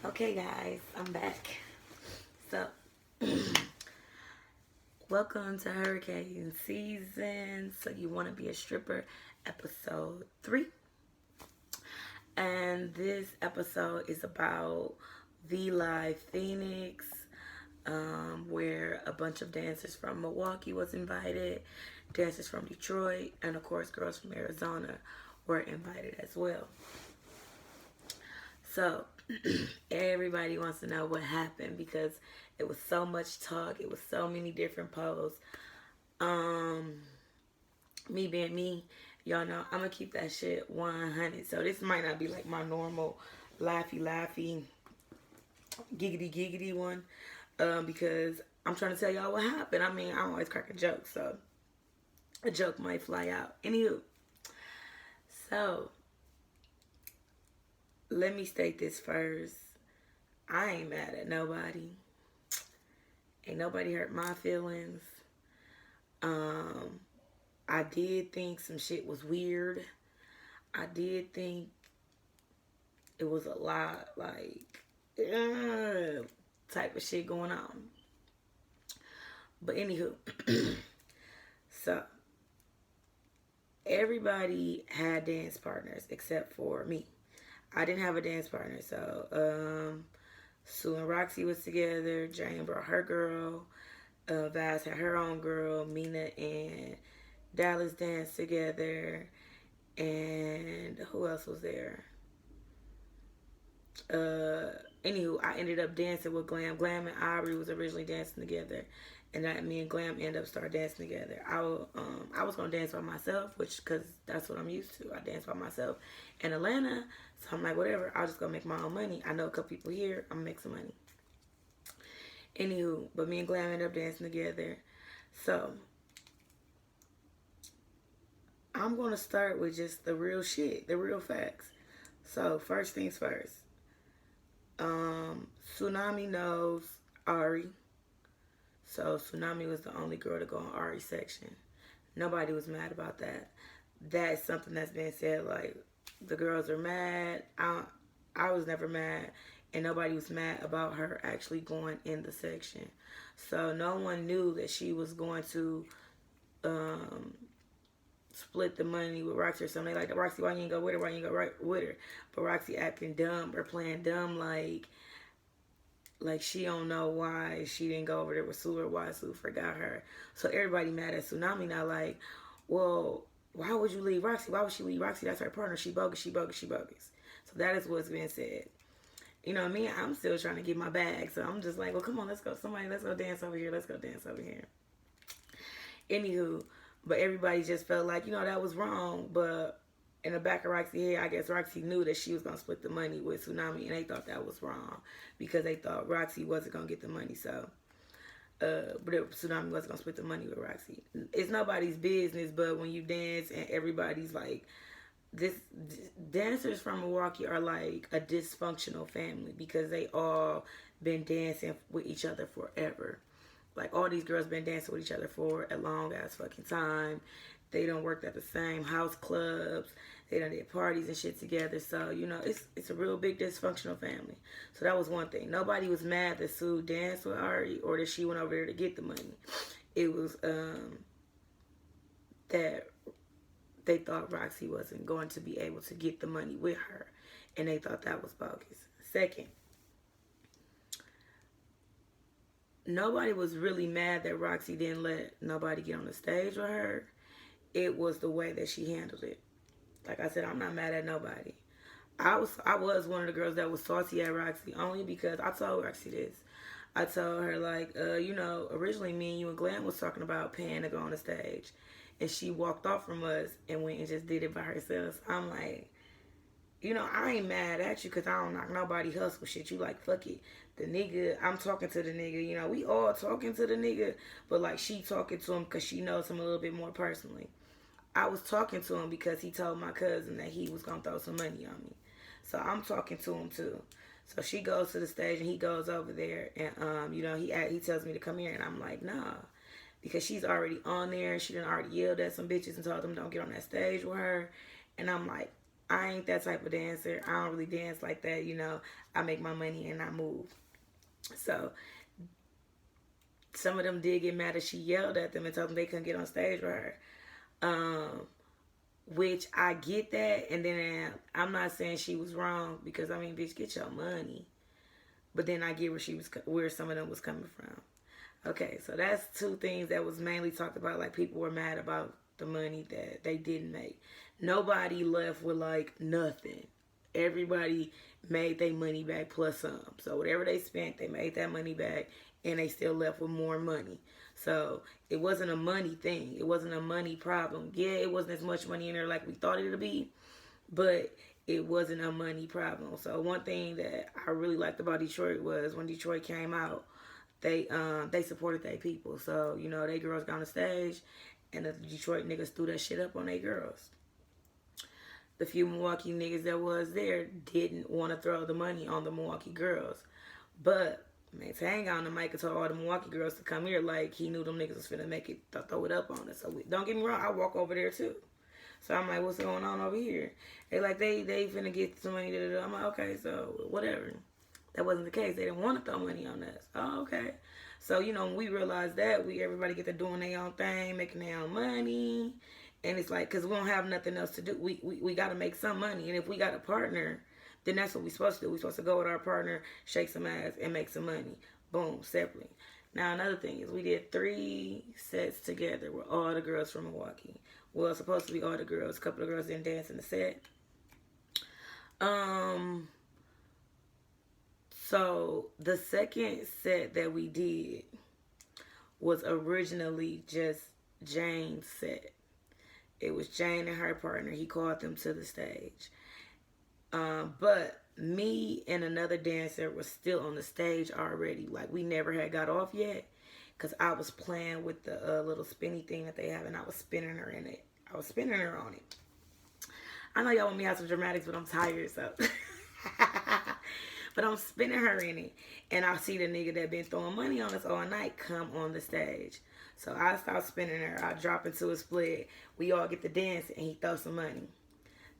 Okay, guys, I'm back. So, welcome to Hurricane Season. So, you want to be a stripper, episode 3. And this episode is about V Live Phoenix, where a bunch of dancers from Milwaukee was invited, dancers from Detroit, and of course, girls from Arizona were invited as well. So, everybody wants to know what happened because it was so much talk. It was so many different posts. Um, Me being me, y'all know I'm gonna keep that shit 100. So this might not be like my normal laughy, giggity giggity one, because I'm trying to tell y'all what happened. I mean, I always crack a joke, so a joke might fly out. Anywho, so let me state this first. I ain't mad at nobody. Ain't nobody hurt my feelings. Um, I did think some shit was weird. I did think it was a lot, like, type of shit going on. But anywho, so everybody had dance partners except for me. I didn't have a dance partner, so Sue and Roxy was together. Jane brought her girl. Vaz had her own girl. Mina and Dallas danced together. And who else was there? Anywho, I ended up dancing with Glam. Glam and Aubrey was originally dancing together, and me and Glam ended up start dancing together. I was gonna dance by myself, which because that's what I'm used to. I dance by myself in Atlanta, so I'm like, whatever. I'll just go make my own money. I know a couple people here. I'm gonna make some money. Anywho, but me and Glam ended up dancing together. So I'm gonna start with just the real shit, the real facts. So first things first. Tsunami knows Ari. So Tsunami was the only girl to go on Ari's section. Nobody was mad about that. That's something that's been said, like, the girls are mad. I was never mad. And nobody was mad about her actually going in the section. So no one knew that she was going to split the money with Roxy or something. They like, Roxy, why you ain't go with her? Why you ain't go right with her? But Roxy acting dumb or playing dumb, like she don't know why she didn't go over there with Sue or why Sue forgot her. So everybody mad at Tsunami now, like, well, why would you leave Roxy? Why would she leave Roxy? That's her partner. She bogus, she bogus, she bogus. So that is what's being said. You know what I mean? I'm still trying to get my bag. So I'm just like, well, come on, let's go. Somebody, let's go dance over here. Let's go dance over here. Anywho, but everybody just felt like, that was wrong. But in the back of Roxy's head, I guess Roxy knew that she was going to split the money with Tsunami, and they thought that was wrong because they thought Roxy wasn't going to get the money. So, Tsunami wasn't going to split the money with Roxy. It's nobody's business, but when you dance and everybody's like, dancers from Milwaukee are like a dysfunctional family because they all been dancing with each other forever. Like, all these girls been dancing with each other for a long ass fucking time. They don't work at the same house clubs. They done did parties and shit together. So, it's a real big dysfunctional family. So that was one thing. Nobody was mad that Sue danced with Ari or that she went over there to get the money. It was that they thought Roxy wasn't going to be able to get the money with her. And they thought that was bogus. Second, nobody was really mad that Roxy didn't let nobody get on the stage with her. It was the way that she handled it. Like I said, I'm not mad at nobody. I was one of the girls that was salty at Roxy only because I told Roxy this. I told her, like, originally me and you and Glam was talking about paying to go on the stage. And she walked off from us and went and just did it by herself. So I'm like, I ain't mad at you because I don't knock nobody hustle shit. You like, fuck it. The nigga, I'm talking to the nigga. We all talking to the nigga. But, like, she talking to him because she knows him a little bit more personally. I was talking to him because he told my cousin that he was going to throw some money on me. So I'm talking to him too. So she goes to the stage and he goes over there and he tells me to come here and I'm like, nah, because she's already on there and she done already yelled at some bitches and told them don't get on that stage with her. And I'm like, I ain't that type of dancer. I don't really dance like that. I make my money and I move. So some of them did get mad that she yelled at them and told them they couldn't get on stage with her. Which I get that, and then I'm not saying she was wrong, because I mean, bitch, get your money. But then I get where some of them was coming from. Okay, so that's two things that was mainly talked about. Like, people were mad about the money that they didn't make. Nobody left with like nothing. Everybody made their money back plus some. So whatever they spent, they made that money back, and they still left with more money. So it wasn't a money thing. It wasn't a money problem. Yeah, it wasn't as much money in there like we thought it would be, but it wasn't a money problem. So one thing that I really liked about Detroit was when Detroit came out, they supported their people. So, they girls got on the stage, and the Detroit niggas threw that shit up on their girls. The few Milwaukee niggas that was there didn't want to throw the money on the Milwaukee girls. But man, Tang on the mic and told all the Milwaukee girls to come here like he knew them niggas was finna make it, throw it up on us. So don't get me wrong, I walk over there too. So I'm like, what's going on over here? They like, they finna get some money. I'm like, okay, so whatever. That wasn't the case. They didn't want to throw money on us. Oh, okay. So, when we realized that, everybody get to doing their own thing, making their own money. And it's like, because we don't have nothing else to do. We got to make some money. And if we got a partner, then that's what we're supposed to do. We're supposed to go with our partner, shake some ass, and make some money. Boom, separately. Now, another thing is we did 3 sets together with all the girls from Milwaukee. Well, supposed to be all the girls. A couple of girls didn't dance in the set. So the second set that we did was originally just Jane's set. It was Jane and her partner. He called them to the stage. But me and another dancer was still on the stage already. Like, we never had got off yet, because I was playing with the little spinny thing that they have, and I was spinning her in it. I was spinning her on it. I know y'all want me to have some dramatics, but I'm tired, so. But I'm spinning her in it, and I see the nigga that been throwing money on us all night come on the stage. So I start spinning her. I drop into a split. We all get to dance, and he throws some money.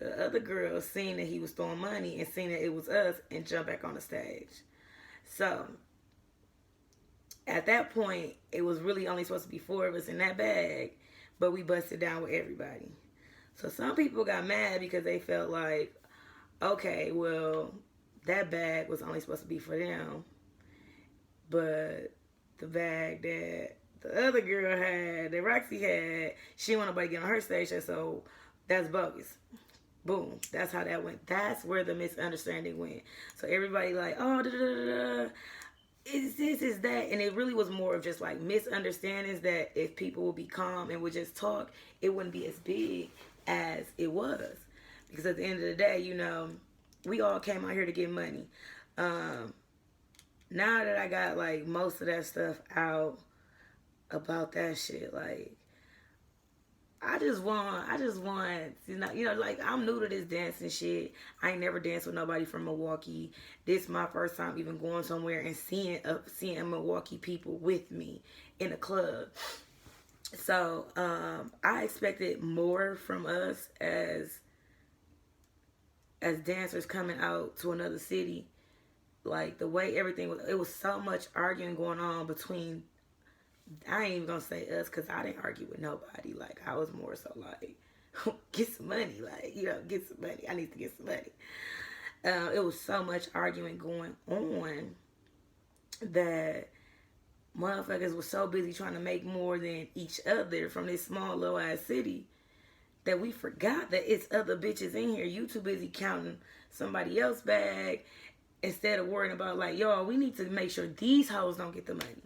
The other girls seen that he was throwing money and seen that it was us and jump back on the stage. So at that point, it was really only supposed to be 4 of us in that bag, but we busted down with everybody. So some people got mad because they felt like, okay, well, that bag was only supposed to be for them, but the bag that the other girl had, that Roxy had, she didn't want nobody to get on her stage, so that's bogus. Boom. That's how that went. That's where the misunderstanding went. So everybody like, oh, is this, is that? And it really was more of just like misunderstandings that if people would be calm and would just talk, it wouldn't be as big as it was. Because at the end of the day, we all came out here to get money. Now that I got like most of that stuff out about that shit, like, I just want, like, I'm new to this dancing shit. I ain't never danced with nobody from Milwaukee. This is my first time even going somewhere and seeing Milwaukee people with me in a club. So, I expected more from us as dancers coming out to another city. Like, the way everything was, it was so much arguing going on between, I ain't even gonna say us, because I didn't argue with nobody. Like, I was more so like, get some money. Like, get some money. I need to get some money. It was so much arguing going on that motherfuckers were so busy trying to make more than each other from this small little ass city that we forgot that it's other bitches in here. You too busy counting somebody else's bag instead of worrying about, like, y'all, we need to make sure these hoes don't get the money.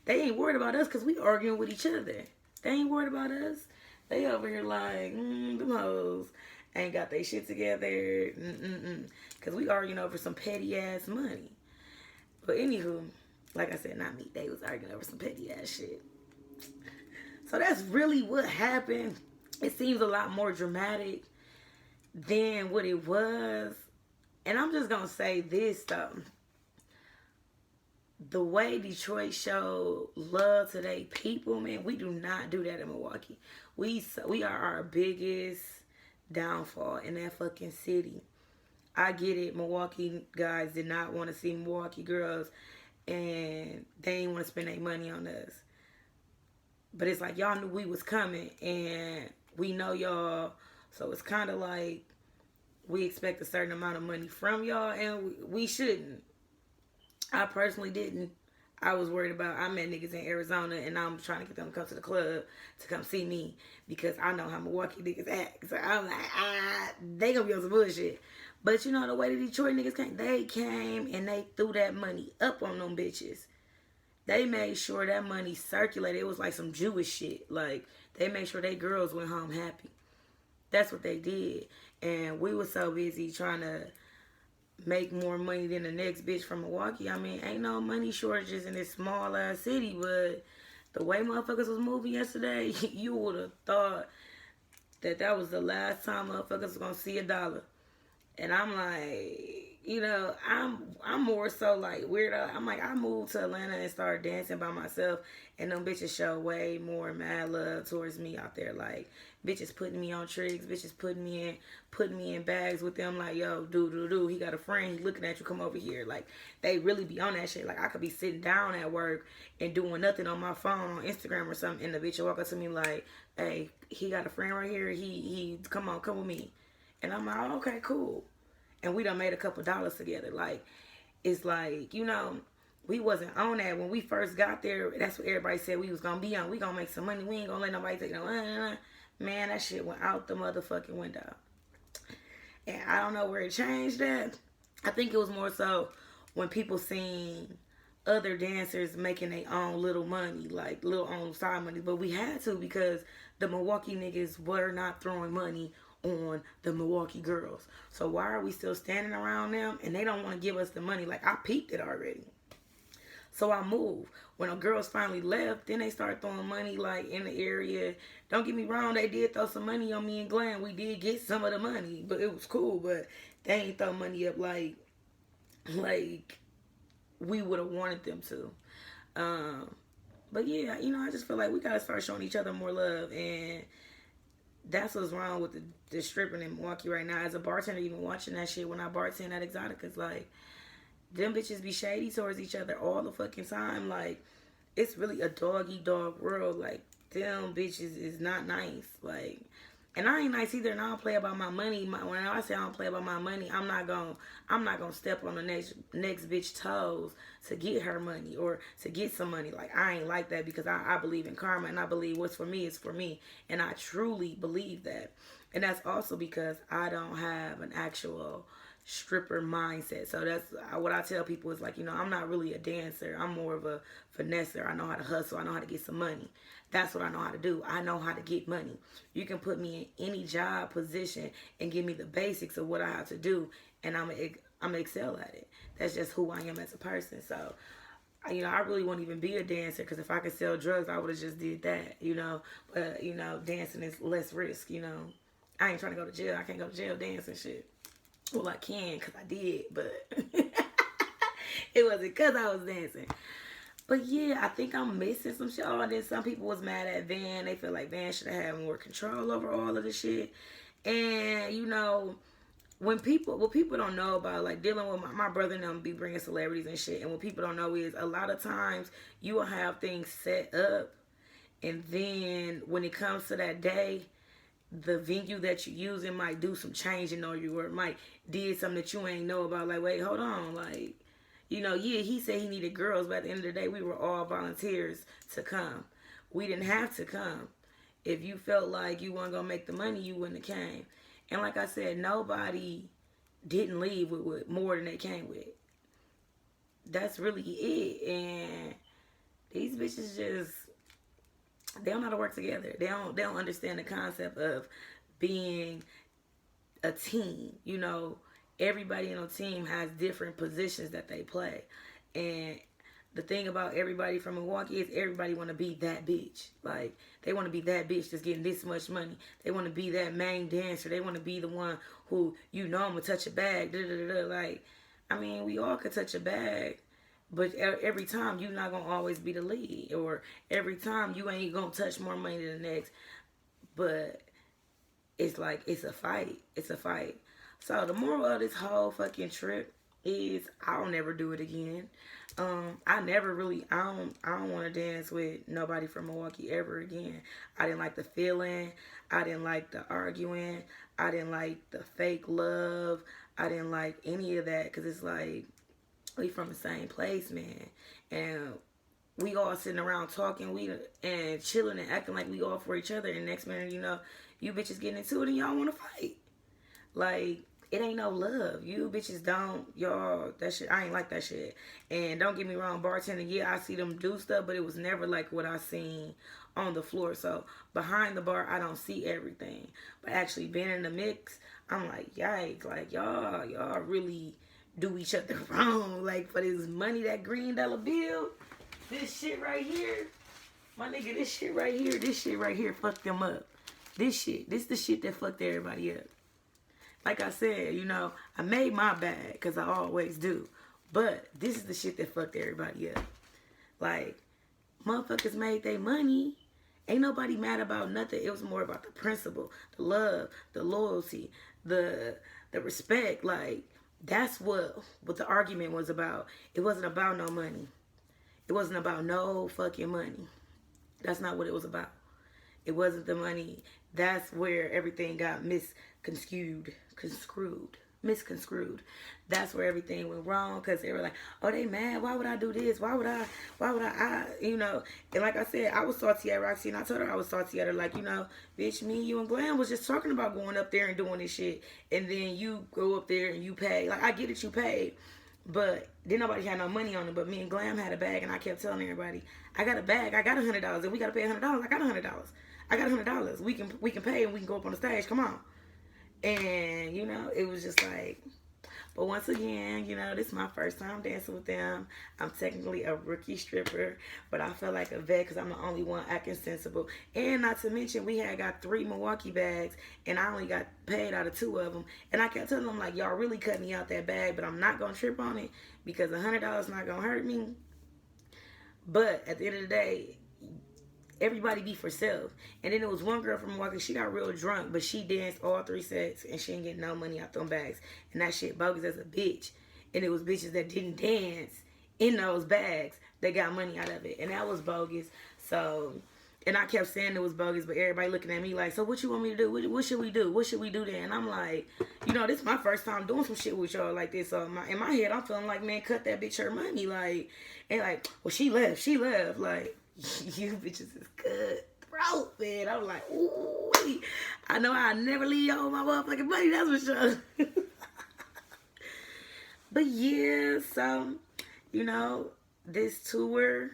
They ain't worried about us because we arguing with each other. They ain't worried about us. They over here like, them hoes ain't got their shit together. Because we arguing over some petty ass money. But anywho, like I said, not me. They was arguing over some petty ass shit. So that's really what happened. It seems a lot more dramatic than what it was. And I'm just going to say this, though. The way Detroit showed love to their people, man, we do not do that in Milwaukee. We are our biggest downfall in that fucking city. I get it. Milwaukee guys did not want to see Milwaukee girls, and they didn't want to spend their money on us. But it's like y'all knew we was coming, and we know y'all, so it's kind of like we expect a certain amount of money from y'all, and we shouldn't. I personally didn't. I was worried about, I met niggas in Arizona, and I'm trying to get them to come to the club to come see me, because I know how Milwaukee niggas act. So I'm like, they gonna be on some bullshit. But you know, the way the Detroit niggas came, they came and they threw that money up on them bitches. They made sure that money circulated. It was like some Jewish shit. Like, they made sure they girls went home happy. That's what they did. And we were so busy trying to make more money than the next bitch from Milwaukee. I mean, ain't no money shortages in this small ass city, but the way motherfuckers was moving yesterday, you would have thought that was the last time motherfuckers was gonna see $1. And I'm like, you know, I'm more so like weirdo. I'm like, I moved to Atlanta and started dancing by myself, and them bitches show way more mad love towards me out there. Like, bitches putting me on tricks, bitches putting me in bags with them. Like, yo, he got a friend, he looking at you, come over here. Like, they really be on that shit. Like, I could be sitting down at work and doing nothing on my phone on Instagram or something, and the bitch will walk up to me like, hey, he got a friend right here. He come with me. And I'm like, oh, okay, cool. And we done made a couple dollars together. Like, it's like, you know, we wasn't on that when we first got there. That's what everybody said we was gonna be on. We gonna make some money. We ain't gonna let nobody take no. Man, that shit went out the motherfucking window. And I don't know where it changed at. I think it was more so when people seen other dancers making their own little money, like little own side money. But we had to, because the Milwaukee niggas were not throwing money on the Milwaukee girls. So why are we still standing around them and they don't want to give us the money? Like, I peeped it already. So I moved. When the girls finally left, then they started throwing money like in the area. Don't get me wrong, they did throw some money on me and Glenn. We did get some of the money, but it was cool. But they ain't throw money up like we would have wanted them to. But yeah, you know, I just feel like we gotta start showing each other more love, and that's what's wrong with the stripping in Milwaukee right now. As a bartender, even watching that shit when I bartend at Exotica's, like, them bitches be shady towards each other all the fucking time. Like, it's really a dog-eat-dog world. Like, them bitches is not nice. Like, and I ain't nice either, and I don't play about my money. When I say I don't play about my money, I'm not gonna step on the next bitch toes to get her money or to get some money. Like, I ain't like that, because I believe in karma, and I believe what's for me is for me, and I truly believe that. And that's also because I don't have an actual stripper mindset. So that's what I tell people is, like, you know, I'm not really a dancer. I'm more of a finesser. I know how to hustle. I know how to get some money. That's what I know how to do. I know how to get money. You can put me in any job position and give me the basics of what I have to do, and I'm gonna excel at it. That's just who I am as a person. So, you know, I really wouldn't even be a dancer, because if I could sell drugs, I would have just did that, you know. But, you know, dancing is less risk, you know. I ain't trying to go to jail. I can't go to jail dancing shit. Well, I can, because I did, but it wasn't because I was dancing. But yeah, I think I'm missing some shit. Oh, and then some people was mad at Van. They feel like Van should have had more control over all of the shit. And, you know, what people don't know about, like, dealing with my brother and them be bringing celebrities and shit. And what people don't know is, a lot of times you will have things set up, and then when it comes to that day, the venue that you're using might do some changing on you, or it might did something that you ain't know about. Like, wait, hold on. Like, you know, yeah, he said he needed girls, but at the end of the day, we were all volunteers to come. We didn't have to come. If you felt like you weren't going to make the money, you wouldn't have came. And like I said, nobody didn't leave with more than they came with. That's really it. And these bitches just, they don't know how to work together. They don't understand the concept of being a team. You know, everybody in a team has different positions that they play. And the thing about everybody from Milwaukee is everybody want to be that bitch. Like, they want to be that bitch that's getting this much money. They want to be that main dancer. They want to be the one who, you know, I'm going to touch a bag. Like, I mean, we all could touch a bag. But every time, you're not going to always be the lead. Or every time, you ain't going to touch more money than the next. But it's like it's a fight. It's a fight. So the moral of this whole fucking trip is I'll never do it again. I don't want to dance with nobody from Milwaukee ever again. I didn't like the feeling. I didn't like the arguing. I didn't like the fake love. I didn't like any of that because it's like we from the same place, man. And we all sitting around talking, and chilling and acting like we all for each other. And next minute, you know, you bitches getting into it and y'all want to fight. Like, it ain't no love. You bitches don't, y'all, that shit, I ain't like that shit. And don't get me wrong, bartending, yeah, I see them do stuff, but it was never like what I seen on the floor. So behind the bar, I don't see everything. But actually being in the mix, I'm like, yikes, like y'all really do each other wrong. Like, for this money, that green dollar bill, this shit right here, my nigga, this shit right here fucked them up. This the shit that fucked everybody up. Like I said, you know, I made my bag because I always do. But this is the shit that fucked everybody up. Like, motherfuckers made their money. Ain't nobody mad about nothing. It was more about the principle, the love, the loyalty, the respect. Like, that's what the argument was about. It wasn't about no money. It wasn't about no fucking money. That's not what it was about. It wasn't the money. That's where everything got misconstrued. That's where everything went wrong, because they were like, oh, they mad, why would I do this, why would I you know. And like I said, I was salty at Roxy, and I told her I was salty at her, like, you know, bitch, me, you, and Glam was just talking about going up there and doing this shit, and then you go up there and you pay. Like, I get it, you paid, but then nobody had no money on it. But me and Glam had a bag, and I kept telling everybody, I got a bag, I got $100, and we gotta pay $100. I got $100. I got $100. We can pay, and we can go up on the stage. Come on. And, you know, it was just like, but once again, you know, this is my first time dancing with them. I'm technically a rookie stripper, but I feel like a vet because I'm the only one acting sensible. And not to mention, we had got 3 Milwaukee bags, and I only got paid out of 2 of them. And I kept telling them, like, y'all really cut me out that bag, but I'm not going to trip on it because $100 not going to hurt me. But at the end of the day, everybody be for self. And then there was one girl from Milwaukee, she got real drunk, but she danced all 3 sets, and she didn't get no money out them bags. And that shit bogus as a bitch. And it was bitches that didn't dance in those bags that got money out of it. And that was bogus. So, and I kept saying it was bogus, but everybody looking at me like, so what you want me to do? What should we do? What should we do then? And I'm like, you know, this is my first time doing some shit with y'all like this. So in my head, I'm feeling like, man, cut that bitch her money. Like, and like, well, she left. Like, you bitches is good throat, man. I'm like, ooh, I know I never leave y'all with my motherfucking money, that's for sure. But yeah, so, you know, this tour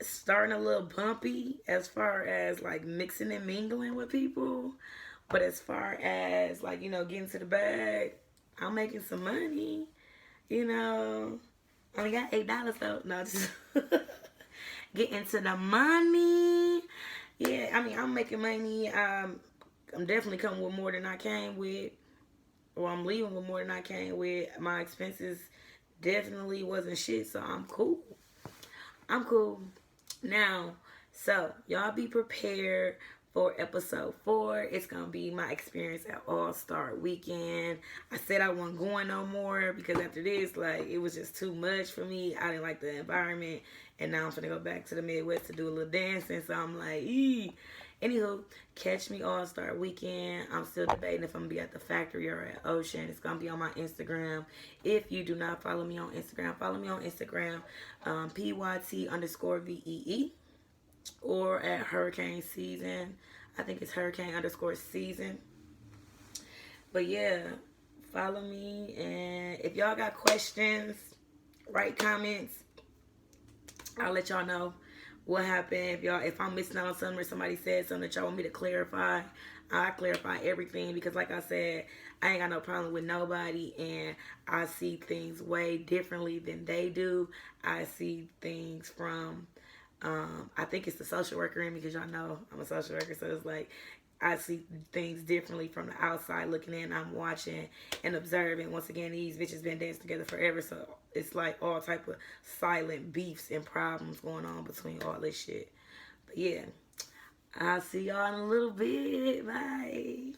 is starting a little bumpy as far as like mixing and mingling with people. But as far as like, you know, getting to the bag, I'm making some money. You know, I only got $8 though. No, just get into the money. Yeah, I mean, I'm making money. I'm definitely coming with more than I came with. Or I'm leaving with more than I came with. My expenses definitely wasn't shit, so I'm cool. Now, so y'all be prepared for episode 4. It's gonna be my experience at All-Star Weekend. I said I wasn't going no more because after this, like, it was just too much for me. I didn't like the environment, and now I'm gonna go back to the Midwest to do a little dancing. So I'm like, eee. Anywho, catch me All-Star Weekend. I'm still debating if I'm gonna be at the Factory or at Ocean. It's gonna be on my Instagram. If you do not follow me on Instagram, follow me on Instagram, PYT_VEE. Or at Hurricane Season. I think it's Hurricane_Season. But yeah, follow me. And if y'all got questions, write comments. I'll let y'all know what happened. If I'm missing out on something or somebody said something that y'all want me to clarify, I clarify everything. Because like I said, I ain't got no problem with nobody. And I see things way differently than they do. I see things from... I think it's the social worker in me because y'all know I'm a social worker, so it's like I see things differently from the outside looking in. I'm watching and observing. Once again, these bitches been dancing together forever, so it's like all type of silent beefs and problems going on between all this shit. But yeah, I'll see y'all in a little bit. Bye.